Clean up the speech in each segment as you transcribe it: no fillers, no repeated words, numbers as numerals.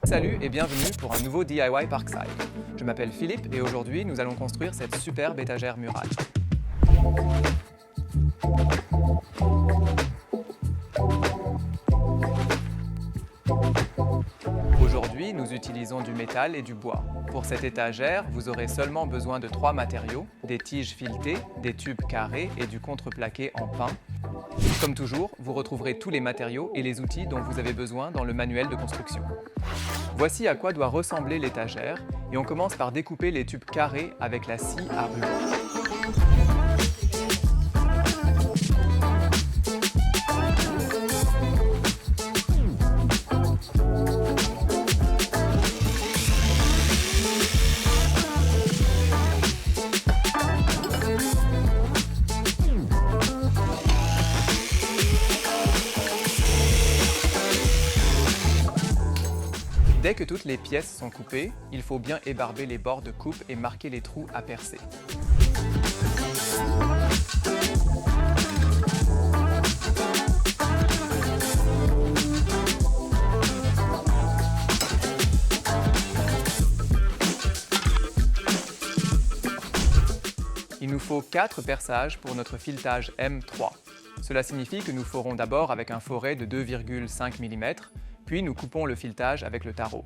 Salut et bienvenue pour un nouveau DIY Parkside. Je m'appelle Philippe et aujourd'hui nous allons construire cette superbe étagère murale. Aujourd'hui, nous utilisons du métal et du bois. Pour cette étagère, vous aurez seulement besoin de 3 matériaux, des tiges filetées, des tubes carrés et du contreplaqué en pin. Comme toujours, vous retrouverez tous les matériaux et les outils dont vous avez besoin dans le manuel de construction. Voici à quoi doit ressembler l'étagère et on commence par découper les tubes carrés avec la scie à ruban. Dès que toutes les pièces sont coupées, il faut bien ébarber les bords de coupe et marquer les trous à percer. Il nous faut 4 perçages pour notre filetage M3. Cela signifie que nous ferons d'abord avec un foret de 2,5 mm, puis nous coupons le filetage avec le tarot.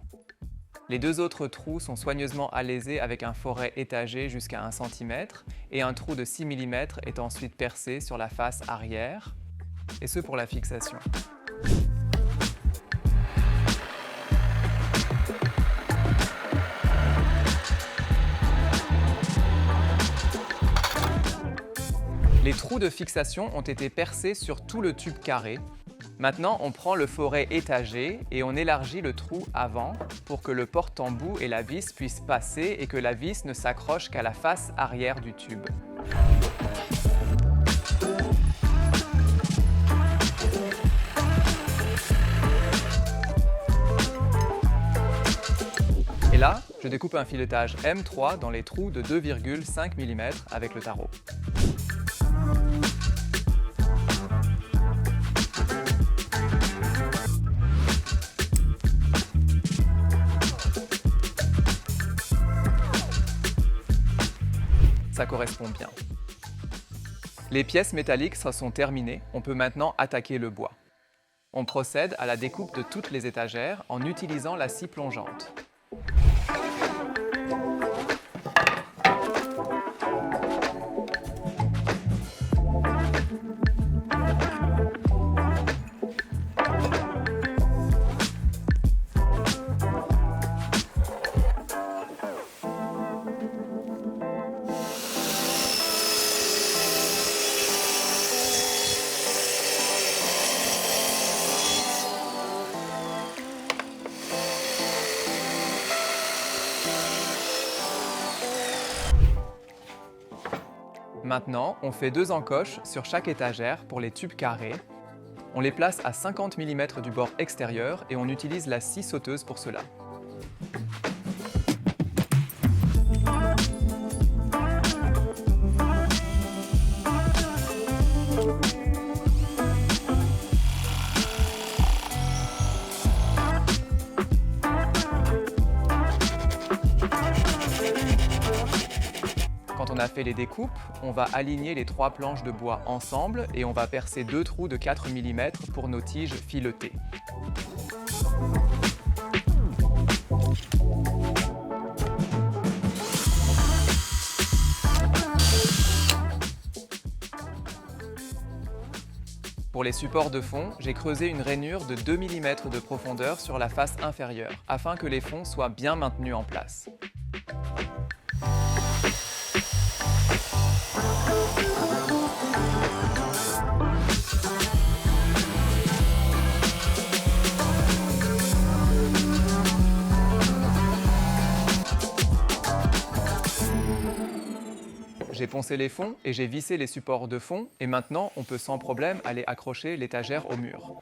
Les 2 autres trous sont soigneusement alésés avec un foret étagé jusqu'à 1 cm et un trou de 6 mm est ensuite percé sur la face arrière, et ce pour la fixation. Les trous de fixation ont été percés sur tout le tube carré. Maintenant, on prend le foret étagé et on élargit le trou avant pour que le porte-embout et la vis puissent passer et que la vis ne s'accroche qu'à la face arrière du tube. Et là, je découpe un filetage M3 dans les trous de 2,5 mm avec le tarot. Ça correspond bien. Les pièces métalliques sont terminées, on peut maintenant attaquer le bois. On procède à la découpe de toutes les étagères en utilisant la scie plongeante. Maintenant, on fait 2 encoches sur chaque étagère pour les tubes carrés. On les place à 50 mm du bord extérieur et on utilise la scie sauteuse pour cela. Quand on a fait les découpes, on va aligner les 3 planches de bois ensemble et on va percer 2 trous de 4 mm pour nos tiges filetées. Pour les supports de fond, j'ai creusé une rainure de 2 mm de profondeur sur la face inférieure, afin que les fonds soient bien maintenus en place. J'ai poncé les fonds et j'ai vissé les supports de fond et maintenant on peut sans problème aller accrocher l'étagère au mur.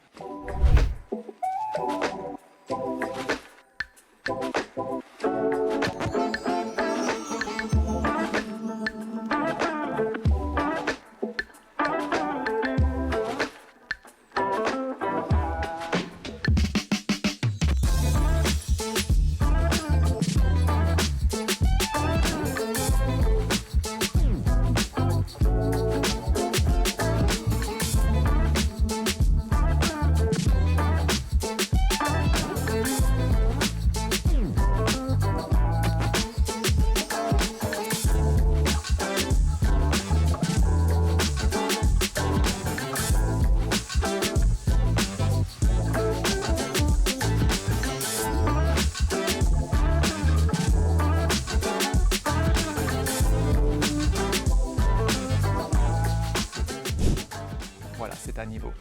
niveau.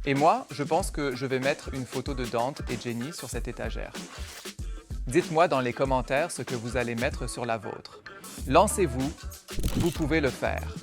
Et moi, je pense que je vais mettre une photo de Dante et Jenny sur cette étagère. Dites-moi dans les commentaires ce que vous allez mettre sur la vôtre. Lancez-vous, vous pouvez le faire.